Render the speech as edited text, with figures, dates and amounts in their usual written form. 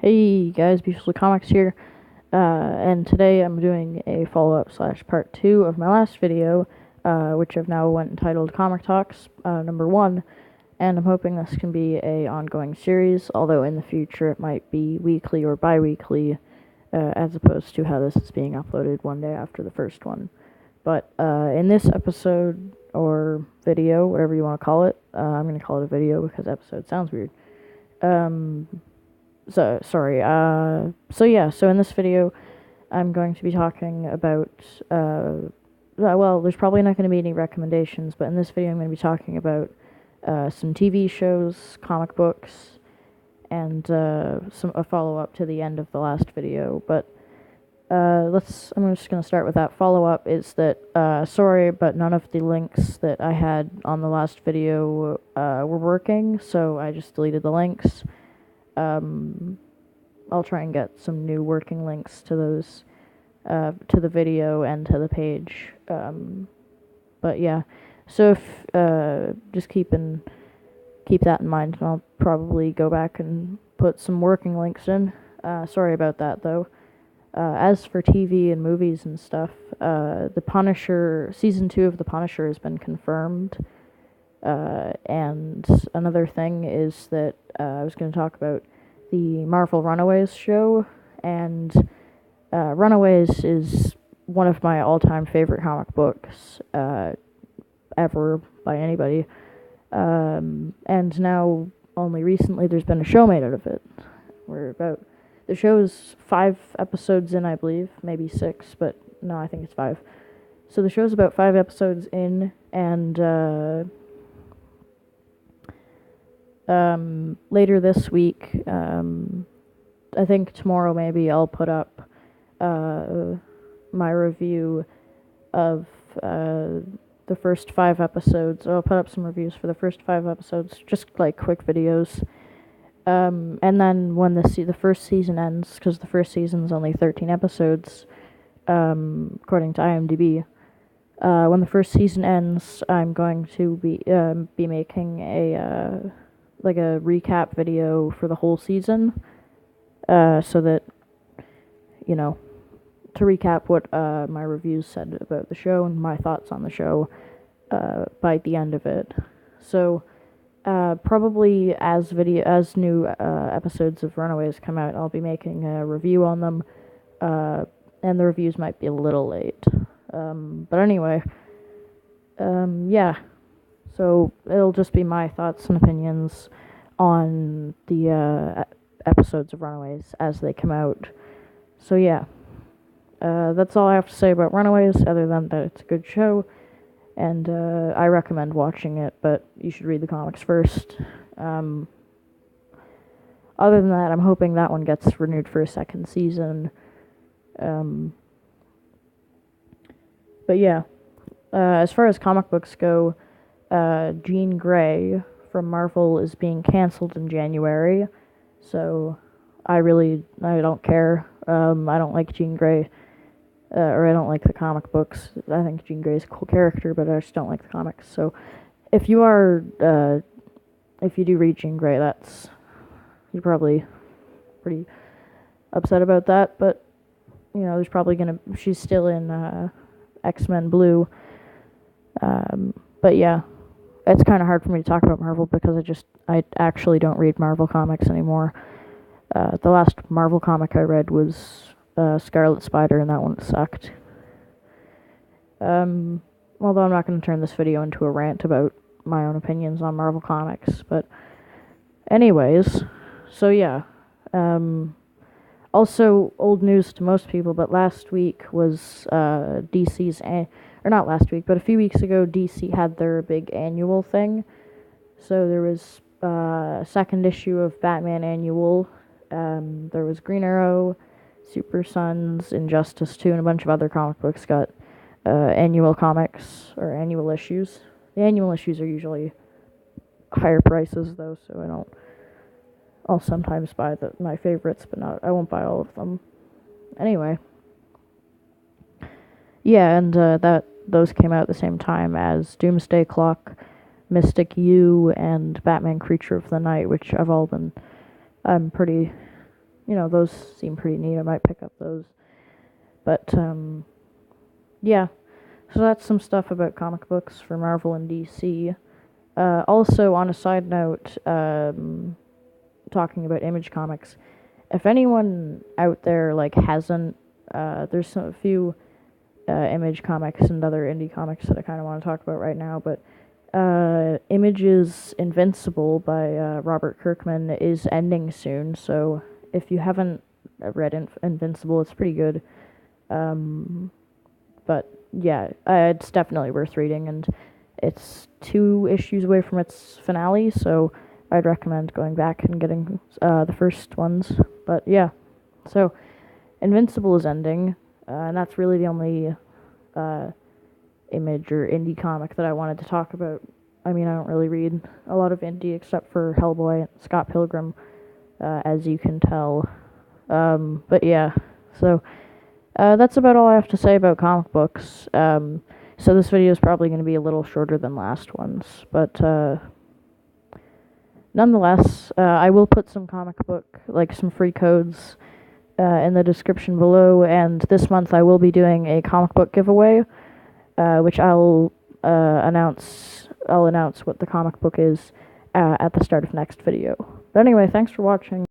Hey guys, Beautiful Comics here, and today I'm doing a follow-up / part 2 of my last video, which I've now went entitled Comic Talks, number 1, and I'm hoping this can be a ongoing series, although in the future it might be weekly or bi-weekly, as opposed to how this is being uploaded one day after the first one. But in this episode, or video, whatever you want to call it, I'm going to call it a video because episode sounds weird. So in this video, I'm going to be talking about, there's probably not going to be any recommendations, but in this video I'm going to be talking about some TV shows, comic books, and a follow-up to the end of the last video. But I'm just going to start with that. Follow-up is that, sorry, but none of the links that I had on the last video were working, so I just deleted the links. I'll try and get some new working links to those, to the video and to the page. But yeah, so if, just keep that in mind, and I'll probably go back and put some working links in. Sorry about that, though. As for TV and movies and stuff, The Punisher, Season 2 of The Punisher has been confirmed. And another thing is that I was going to talk about the Marvel Runaways show, and Runaways is one of my all-time favorite comic books ever by anybody. And now, only recently, there's been a show made out of it. The show's 5 episodes in, I believe, maybe 6, but no, I think it's 5. So the show's about 5 episodes in, and later this week, I think tomorrow maybe, I'll put up my review of the first 5 episodes. I'll put up some reviews for the first 5 episodes, just like quick videos. And then when the first season ends, because the first season's only 13 episodes, according to IMDb, when the first season ends, I'm going to be making a recap video for the whole season, so that, to recap what my reviews said about the show and my thoughts on the show by the end of it. So probably as new episodes of Runaways come out, I'll be making a review on them, and the reviews might be a little late. But anyway, yeah. So it'll just be my thoughts and opinions on the episodes of Runaways as they come out. So yeah, that's all I have to say about Runaways, other than that it's a good show, and I recommend watching it, but you should read the comics first. Other than that, I'm hoping that one gets renewed for a second season. But yeah, as far as comic books go, Jean Grey from Marvel is being cancelled in January, so I don't care. I don't like Jean Grey, or I don't like the comic books. I think Jean Grey's a cool character, but I just don't like the comics. So if you do read Jean Grey, you're probably pretty upset about that, but, there's probably she's still in, X-Men Blue, but yeah. It's kind of hard for me to talk about Marvel because I actually don't read Marvel comics anymore. The last Marvel comic I read was Scarlet Spider, and that one sucked. Although I'm not going to turn this video into a rant about my own opinions on Marvel comics, but anyways, so yeah. Also, old news to most people, but last week was DC's... or not last week, but a few weeks ago, DC had their big annual thing. So there was a second issue of Batman Annual. There was Green Arrow, Super Sons, Injustice 2, and a bunch of other comic books got annual comics, or annual issues. The annual issues are usually higher prices, though, so I'll sometimes buy my favorites, but I won't buy all of them. Anyway. Yeah, and those came out at the same time as Doomsday Clock, Mystic U, and Batman Creature of the Night, which I'm pretty those seem pretty neat. I might pick up those. But, yeah. So that's some stuff about comic books for Marvel and DC. Also, on a side note, talking about Image Comics, if anyone out there, hasn't, there's a few Image Comics and other indie comics that I kind of want to talk about right now, but Image's Invincible by Robert Kirkman is ending soon, so if you haven't read Invincible, it's pretty good. But yeah, it's definitely worth reading, and it's 2 issues away from its finale, so I'd recommend going back and getting the first ones. But yeah, so Invincible is ending, and that's really the only Image or indie comic that I wanted to talk about. I mean, I don't really read a lot of indie except for Hellboy and Scott Pilgrim, as you can tell. But yeah, so that's about all I have to say about comic books. So this video is probably going to be a little shorter than last ones, but nonetheless, I will put some comic book, some free codes in the description below, and this month I will be doing a comic book giveaway, which I'll announce what the comic book is at the start of next video. But anyway, thanks for watching.